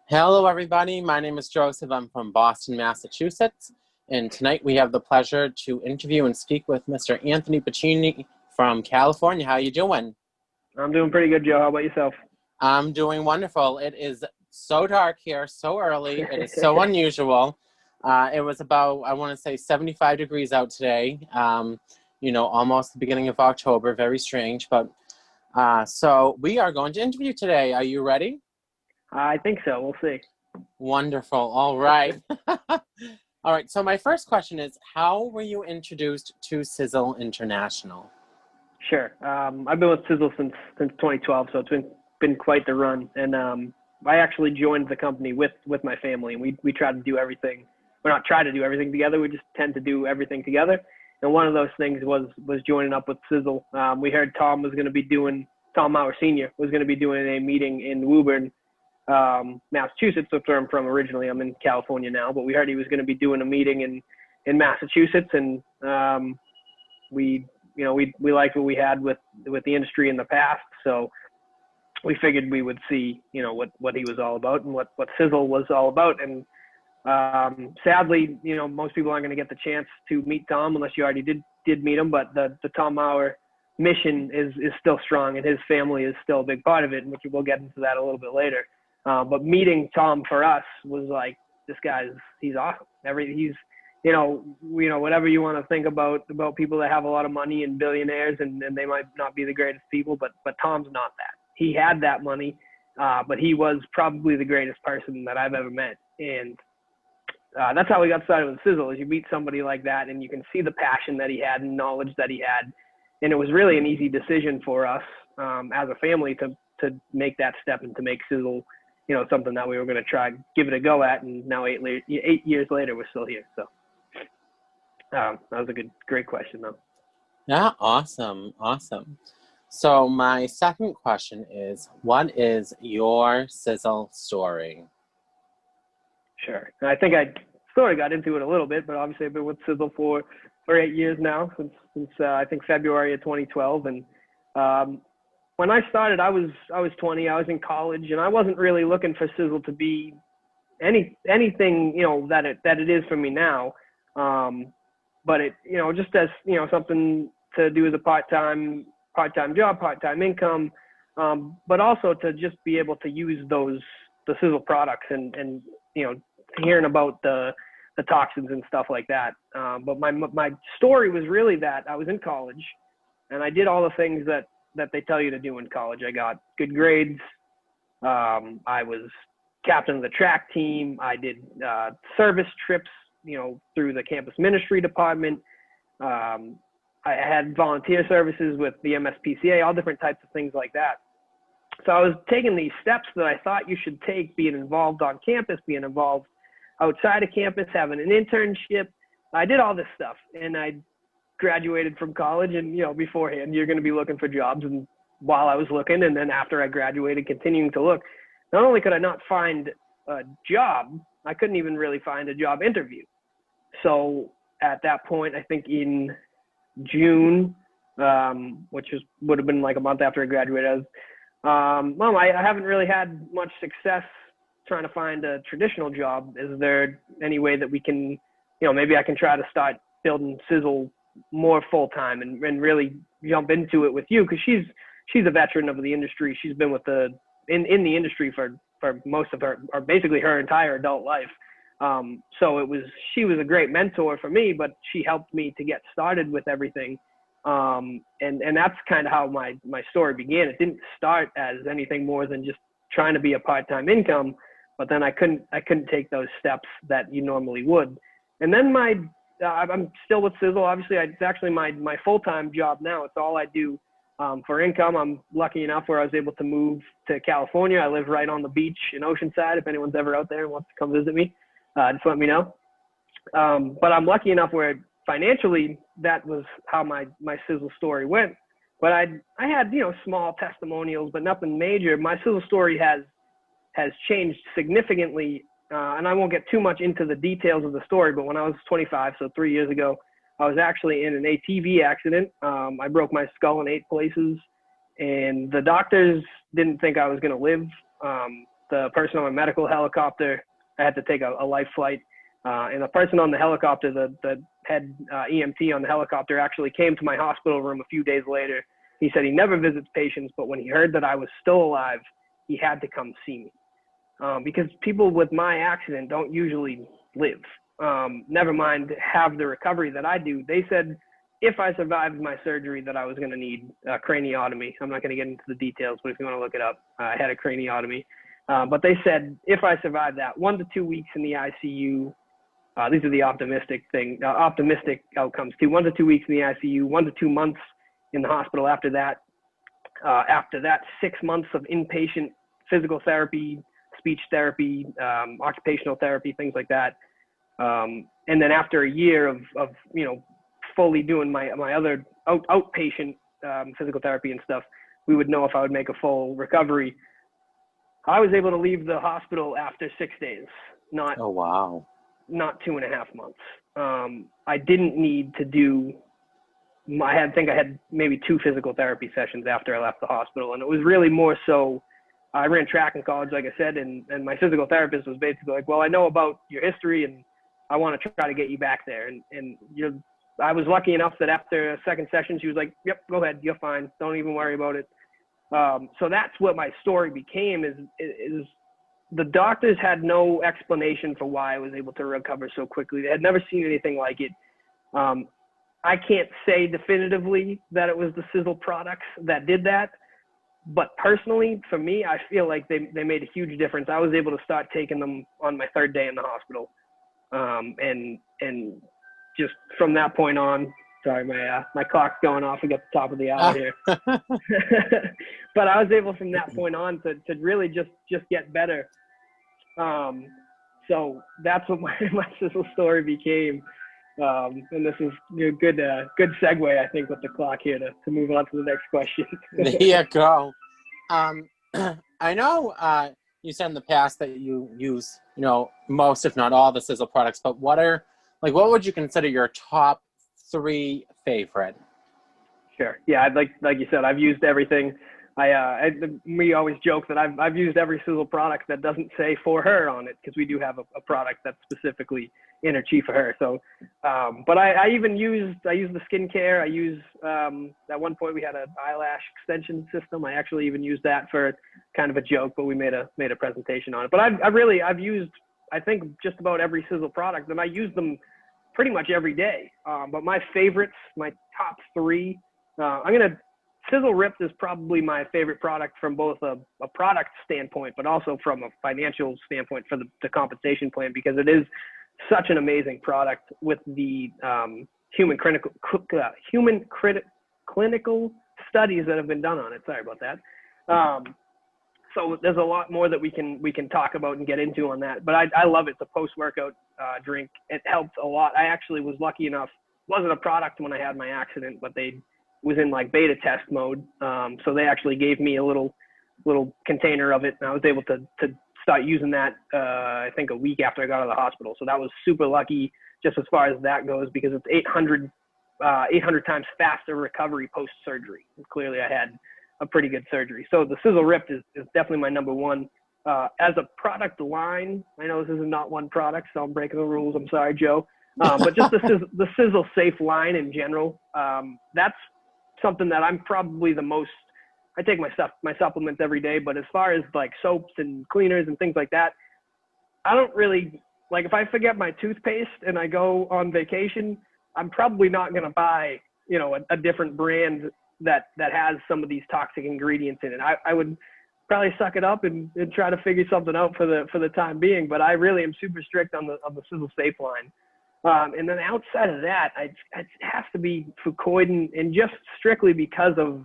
Hello, everybody. My name is Joseph. I'm from Boston, Massachusetts. And tonight we have the pleasure to interview and speak with Mr. Anthony Baccini from California. How you doing? I'm doing pretty good, Joe. How about yourself? I'm doing wonderful. It is so dark here, so early. It is so unusual. It was about, I want to say, 75 degrees out today. Almost the beginning of October. Very strange. But so we are going to interview today. Are you ready? I think so. We'll see. Wonderful. All right. All right. So my first question is, how were you introduced to Sizzle International? Sure. I've been with Sizzle since 2012, so it's been quite the run. And I actually joined the company with my family, and we try to do everything. We're not try to do everything together. We just tend to do everything together. And one of those things was joining up with Sizzle. We heard Tom Mower Senior was going to be doing a meeting in Woburn, Massachusetts, which where I'm from originally. I'm in California now, but we heard he was going to be doing a meeting in Massachusetts, and we liked what we had with the industry in the past, so we figured we would see what he was all about and what Sizzle was all about. And sadly, most people aren't going to get the chance to meet Tom unless you already did meet him, but the Tom Mower mission is still strong, and his family is still a big part of it, which we'll get into that a little bit later. But meeting Tom for us was like, he's awesome. Whatever you want to think about people that have a lot of money and billionaires, and they might not be the greatest people, but Tom's not that. He had that money, but he was probably the greatest person that I've ever met. And that's how we got started with Sizzle, is you meet somebody like that and you can see the passion that he had and knowledge that he had. And it was really an easy decision for us as a family to make that step and to make Sizzle something that we were going to try, give it a go at. And now 8 years later, we're still here. So that was a great question, though. Yeah, awesome. So my second question is, what is your Sisel story? Sure. I think I sort of got into it a little bit, but obviously I've been with Sizzle for 8 years now, since I think February of 2012. And when I started, I was 20. I was in college, and I wasn't really looking for Sizzle to be anything that it is for me now. But it just as something to do as a part-time job, part-time income, but also to just be able to use the Sizzle products and hearing about the toxins and stuff like that. But my story was really that I was in college, and I did all the things that they tell you to do in college. I got good grades. I was captain of the track team. I did service trips, through the campus ministry department. I had volunteer services with the MSPCA, all different types of things like that. So I was taking these steps that I thought you should take, being involved on campus, being involved outside of campus, having an internship. I did all this stuff, and I graduated from college, and beforehand you're going to be looking for jobs, and while I was looking, and then after I graduated, continuing to look, not only could I not find a job, I couldn't even really find a job interview. So at that point, I think in June, which would have been like a month after I graduated, I was, Mom, I haven't really had much success trying to find a traditional job. Is there any way that we can, maybe I can try to start building Sizzle more full time and really jump into it with you? Because she's a veteran of the industry. She's been in the industry for most of her, or basically her entire adult life. So she was a great mentor for me, but she helped me to get started with everything. And that's kind of how my story began. It didn't start as anything more than just trying to be a part-time income, but then I couldn't take those steps that you normally would. And then I'm still with Sizzle. Obviously, it's actually my full-time job now. It's all I do for income. I'm lucky enough where I was able to move to California. I live right on the beach in Oceanside. If anyone's ever out there and wants to come visit me, just let me know. But I'm lucky enough where financially, that was how my Sizzle story went. But I had, small testimonials, but nothing major. My Sizzle story has changed significantly. And I won't get too much into the details of the story, but when I was 25, so 3 years ago, I was actually in an ATV accident. I broke my skull in 8 places, and the doctors didn't think I was going to live. The person on my medical helicopter, I had to take a life flight. And the person on the helicopter, the head EMT on the helicopter, actually came to my hospital room a few days later. He said he never visits patients, but when he heard that I was still alive, he had to come see me. Because people with my accident don't usually live, never mind have the recovery that I do. They said if I survived my surgery that I was going to need a craniotomy. I'm not going to get into the details, but if you want to look it up, I had a craniotomy. But they said if I survived that, 1 to 2 weeks in the ICU, these are the optimistic outcomes too. 1 to 2 weeks in the ICU, 1 to 2 months in the hospital after that. After that, 6 months of inpatient physical therapy, speech therapy, occupational therapy, things like that. And then after a year of fully doing my other outpatient physical therapy and stuff, we would know if I would make a full recovery. I was able to leave the hospital after 6 days, not 2.5 months. I didn't need to do, I think I had maybe 2 physical therapy sessions after I left the hospital. And it was really more so, I ran track in college, like I said, and my physical therapist was basically like, well, I know about your history and I want to try to get you back there. And I was lucky enough that after a second session, she was like, yep, go ahead, you're fine. Don't even worry about it. So that's what my story became is the doctors had no explanation for why I was able to recover so quickly. They had never seen anything like it. I can't say definitively that it was the Sizzle products that did that, but personally, for me, I feel like they made a huge difference. I was able to start taking them on my 3rd day in the hospital. And just from that point on, sorry, my clock's going off. We got the top of the hour here. But I was able from that point on to really just get better. So that's what my Sisel story became. And this is a good segue, I think, with the clock here to move on to the next question. There you go. I know you said in the past that you use, most, if not all, the Sizzle products, but what would you consider your top 3 favorite? Sure. Yeah, like you said, I've used everything. We always joke that I've used every Sizzle product that doesn't say for her on it, because we do have a product that's specifically inner chi for her. So, but I use the skincare. I use, at one point we had an eyelash extension system. I actually even used that for kind of a joke, but we made a presentation on it. But I've used, I think, just about every Sizzle product, and I use them pretty much every day. But my favorites, my top 3, Sizzle Ripped is probably my favorite product from both a product standpoint, but also from a financial standpoint for the compensation plan, because it is such an amazing product with the human clinical studies that have been done on it. Sorry about that. So there's a lot more that we can talk about and get into on that. But I love it. It's a post-workout drink. It helps a lot. I actually was lucky enough. Wasn't a product when I had my accident, but they was in like beta test mode. So they actually gave me a little container of it, and I was able to start using that, I think a week after I got out of the hospital. So that was super lucky just as far as that goes, because it's 800 times faster recovery post-surgery. Clearly I had a pretty good surgery. So the Sizzle Ripped is definitely my number 1. As a product line, I know this is not one product, so I'm breaking the rules. I'm sorry, Joe. But just the Sizzle Safe line in general, that's something that I'm probably the most, I take my supplements every day, but as far as like soaps and cleaners and things like that, I don't really, like if I forget my toothpaste and I go on vacation, I'm probably not going to buy, a different brand that has some of these toxic ingredients in it. I would probably suck it up and try to figure something out for the time being, but I really am super strict on the Sizzle Safe line. And then outside of that, it has to be fucoid, and just strictly because of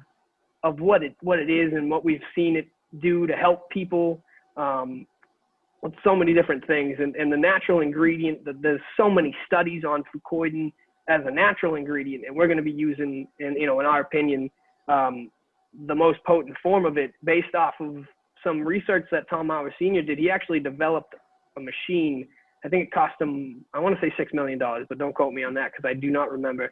what it is and what we've seen it do to help people with so many different things. And the natural ingredient, there's so many studies on fucoid as a natural ingredient, and we're going to be using, in our opinion, the most potent form of it based off of some research that Tom Mower Sr. did. He actually developed a machine. I think it cost him, I want to say $6 million, but don't quote me on that because I do not remember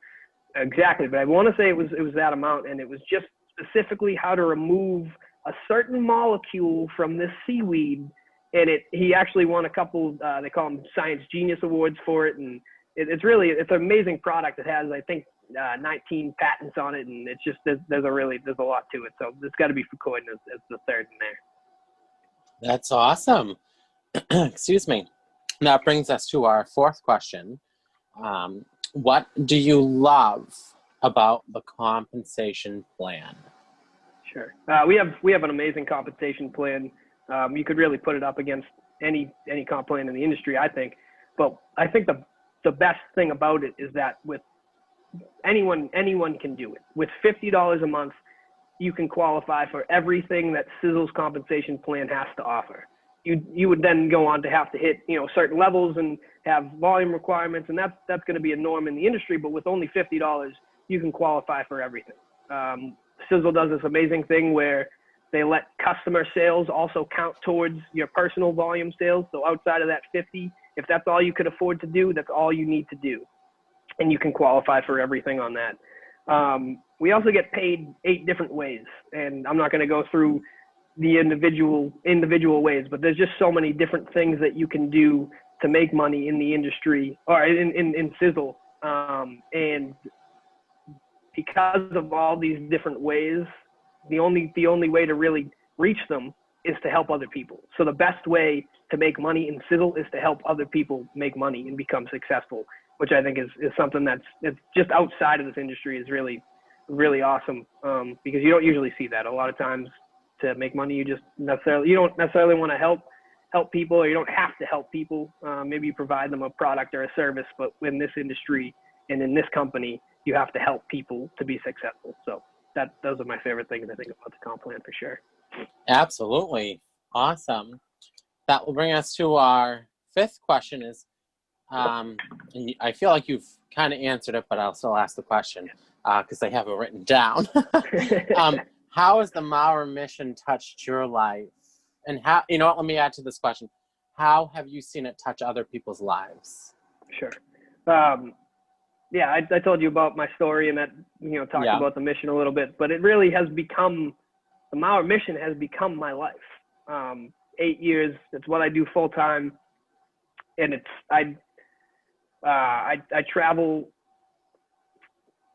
exactly. But I want to say it was that amount, and it was just specifically how to remove a certain molecule from this seaweed. And he actually won a couple, they call them Science Genius Awards for it. And it's an amazing product. It has, I think, 19 patents on it. And it's just, there's a lot to it. So it's got to be Fucoidan as the third in there. That's awesome. Excuse me. That brings us to our fourth question. What do you love about the compensation plan? Sure. We have an amazing compensation plan. You could really put it up against any comp plan in the industry, I think. But I think the best thing about it is that with anyone can do it. With $50 a month, you can qualify for everything that Sizzle's compensation plan has to offer. You would then go on to have to hit, certain levels and have volume requirements, and that's going to be a norm in the industry. But with only $50, you can qualify for everything. Sizzle does this amazing thing where they let customer sales also count towards your personal volume sales. So outside of that 50, if that's all you could afford to do, that's all you need to do, and you can qualify for everything on that. We also get paid 8 different ways, and I'm not going to go through the individual ways, but there's just so many different things that you can do to make money in the industry or in Sizzle. And because of all these different ways, the only way to really reach them is to help other people. So the best way to make money in Sizzle is to help other people make money and become successful, which I think is something it's just outside of this industry is really, really awesome. Because you don't usually see that. A lot of times to make money, you don't necessarily want to help people, or you don't have to help people. Maybe you provide them a product or a service, but in this industry and in this company, you have to help people to be successful. So those are my favorite things I think about the comp plan for sure. Absolutely. Awesome. That will bring us to our fifth question is, and I feel like you've kind of answered it, but I'll still ask the question because I have it written down. How has the Mower Mission touched your life? And how, let me add to this question. How have you seen it touch other people's lives? Sure. Yeah, I told you about my story and that, talked about the mission a little bit, but it really has become, the Mower Mission has become my life. 8 years, it's what I do full time. And I travel,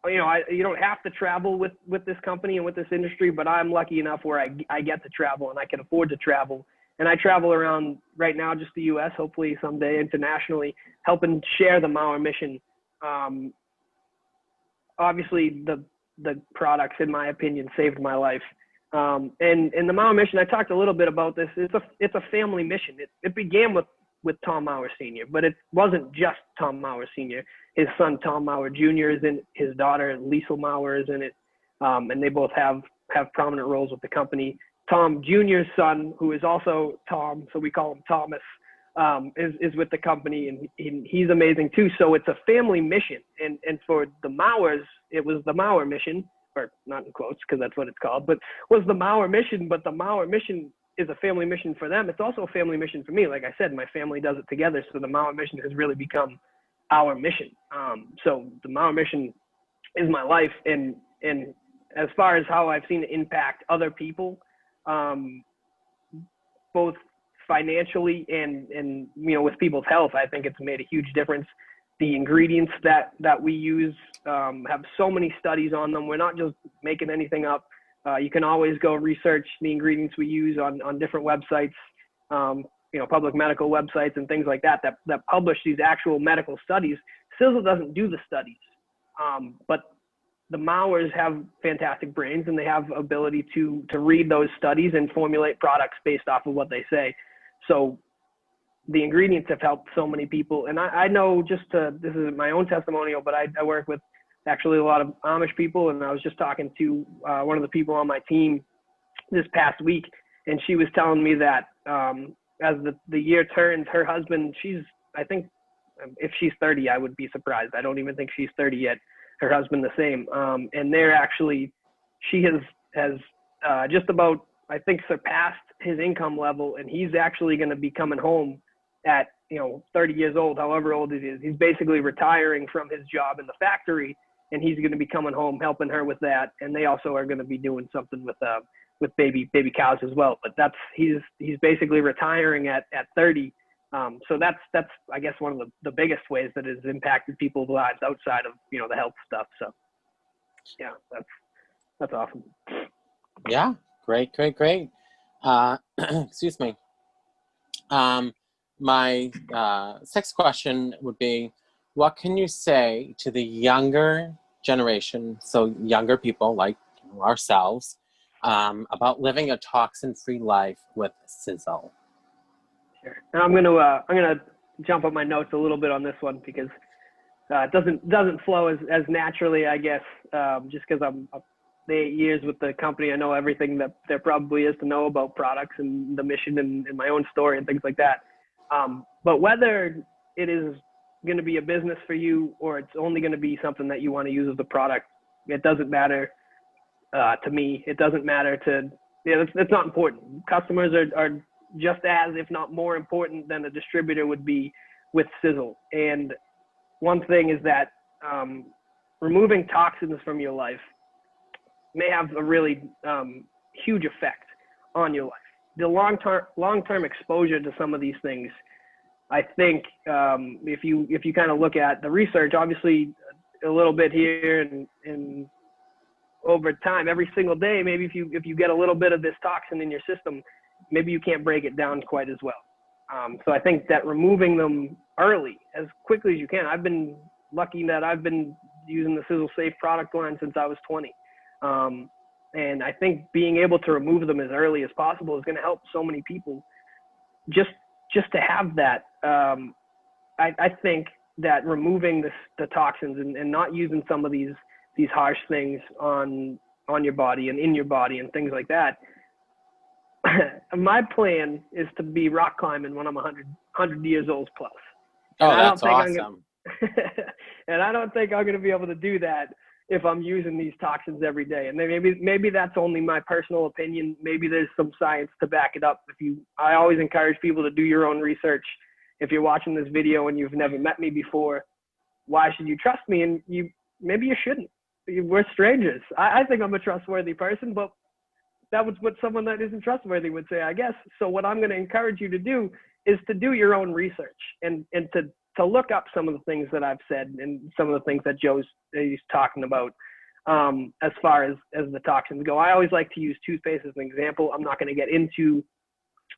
you don't have to travel with this company and with this industry, but I'm lucky enough where I get to travel and I can afford to travel. And I travel around right now, just the U.S., hopefully someday internationally, helping share the Mower Mission. Obviously the products, in my opinion, saved my life. And the Mower Mission, I talked a little bit about this. It's a family mission. It began with Tom Mower Sr., but it wasn't just Tom Mower Sr. His son, Tom Mower Jr. is in it. His daughter, Liesl Mower, is in it. And they both have prominent roles with the company. Tom Jr.'s son, who is also Tom, so we call him Thomas, is with the company, and he's amazing too. So it's a family mission. And for the Mowers, it was the Mower Mission, or not in quotes because that's what it's called, but was the Mower Mission. But the Mower Mission is a family mission for them. It's also a family mission for me. Like I said, my family does it together. So the Mower Mission has really become our mission. So the Mower Mission is my life. And as far as how I've seen it impact other people, both financially and with people's health, I think it's made a huge difference. The ingredients that we use have so many studies on them. We're not just making anything up. You can always go research the ingredients we use on different websites, public medical websites and things like that publish these actual medical studies. Sizzle doesn't do the studies, but the Mowers have fantastic brains, and they have ability to read those studies and formulate products based off of what they say. So the ingredients have helped so many people. And I know this is my own testimonial, but I work with actually a lot of Amish people. And I was just talking to one of the people on my team this past week, and she was telling me that as the year turns, her husband, I think if she's 30, I would be surprised. I don't even think she's 30 yet. Her husband the same. And she has just about, I think, surpassed his income level, and he's actually going to be coming home at 30 years old, however old he is. He's basically retiring from his job in the factory, and he's going to be coming home helping her with that. And they also are going to be doing something with baby cows as well. But he's basically retiring at 30. So that's I guess one of the biggest ways that has impacted people's lives outside of the health stuff. So yeah, that's awesome. Yeah, great. Excuse me. My sixth question would be, what can you say to the younger generation, so younger people like ourselves, about living a toxin-free life with Sizzle? Sure. Now I'm gonna jump up my notes a little bit on this one because it doesn't flow as naturally, I guess, just because I'm the 8 years with the company. I know everything that there probably is to know about products and the mission and my own story and things like that. But whether it is going to be a business for you or it's only going to be something that you want to use as a product, it doesn't matter to me. It doesn't matter to, it's not important. Customers are just as, if not more important than a distributor would be with Sizzle. And one thing is that removing toxins from your life may have a really huge effect on your life. The long-term exposure to some of these things, I think, if you kind of look at the research, obviously a little bit here and over time, every single day, maybe if you get a little bit of this toxin in your system, maybe you can't break it down quite as well. So I think that removing them early, as quickly as you can. I've been lucky that I've been using the Sizzle Safe product line since I was 20. And I think being able to remove them as early as possible is going to help so many people. Just to have that, I think that removing the toxins and not using some of these harsh things on your body and in your body and things like that. My plan is to be rock climbing when I'm 100 years old plus. Oh, that's awesome. And I don't think I'm going to be able to do that if I'm using these toxins every day. And maybe that's only my personal opinion. Maybe there's some science to back it up. I always encourage people to do your own research. If you're watching this video and you've never met me before, why should you trust me? And maybe you shouldn't. We're strangers. I think I'm a trustworthy person, but that was what someone that isn't trustworthy would say, I guess. So what I'm going to encourage you to do is to do your own research and to look up some of the things that I've said and some of the things that he's talking about as far as the toxins go. I always like to use toothpaste as an example. I'm not going to get into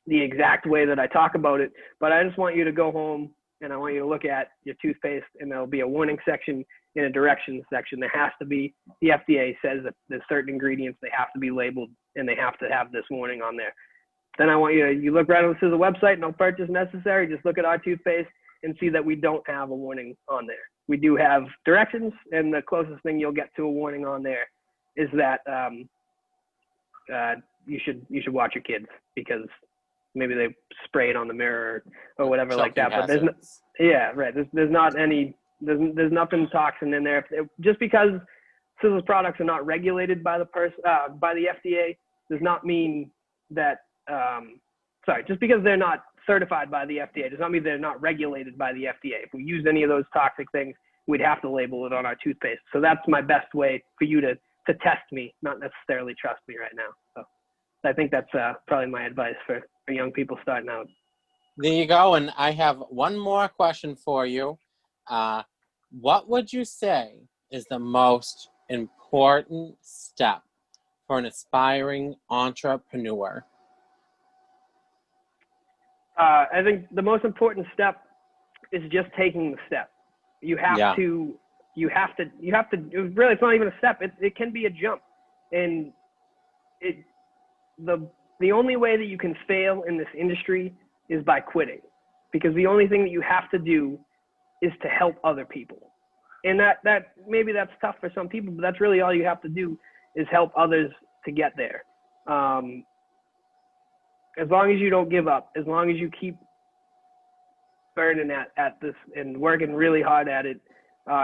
the exact way that I talk about it, but I just want you to go home and I want you to look at your toothpaste, and there'll be a warning section and a directions section. There has to be, the FDA says that there's certain ingredients, they have to be labeled and they have to have this warning on there. Then I want you look right on the Sizzle website, no purchase necessary. Just look at our toothpaste and see that we don't have a warning on there. We do have directions, and the closest thing you'll get to a warning on there is that you should watch your kids because maybe they spray it on the mirror or whatever like that. But there's there's nothing toxin in there. Just because Sizzle's products are not regulated by the FDA does not mean that just because they're not certified by the FDA does not mean they're not regulated by the FDA. If we used any of those toxic things, we'd have to label it on our toothpaste. So that's my best way for you to test me, not necessarily trust me right now. So I think that's probably my advice for young people starting out. There you go. And I have one more question for you. What would you say is the most important step for an aspiring entrepreneur? I think the most important step is just taking the step. You have to really, it's not even a step. It can be a jump. And the only way that you can fail in this industry is by quitting, because the only thing that you have to do is to help other people. And that maybe that's tough for some people, but that's really all you have to do is help others to get there. As long as you don't give up, as long as you keep burning at this and working really hard at it,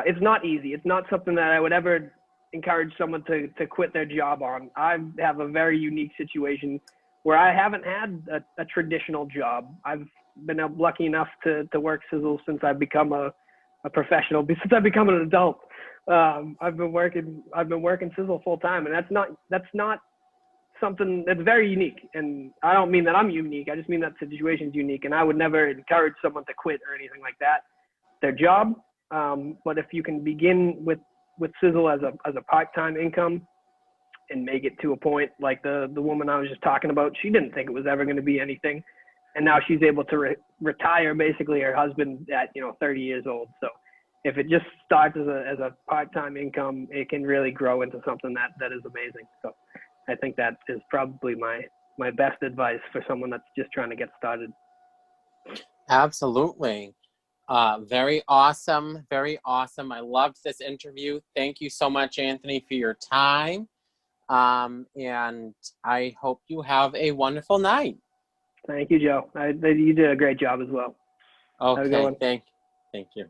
it's not easy. It's not something that I would ever encourage someone to quit their job on. I have a very unique situation where I haven't had a traditional job. I've been lucky enough to work Sizzle since I've become a a professional. Since I've become an adult, I've been working Sizzle full time, and that's not something that's very unique. And I don't mean that I'm unique. I just mean that situation's unique. And I would never encourage someone to quit or anything like that. Their job. But if you can begin with Sizzle as a part-time income and make it to a point like the woman I was just talking about, she didn't think it was ever going to be anything. And now she's able to retire basically her husband at, 30 years old. So if it just starts as a part-time income, it can really grow into something that is amazing. So I think that is probably my best advice for someone that's just trying to get started. Absolutely. Very awesome. Very awesome. I loved this interview. Thank you so much, Anthony, for your time. And I hope you have a wonderful night. Thank you, Joe. You did a great job as well. Okay. Thank you.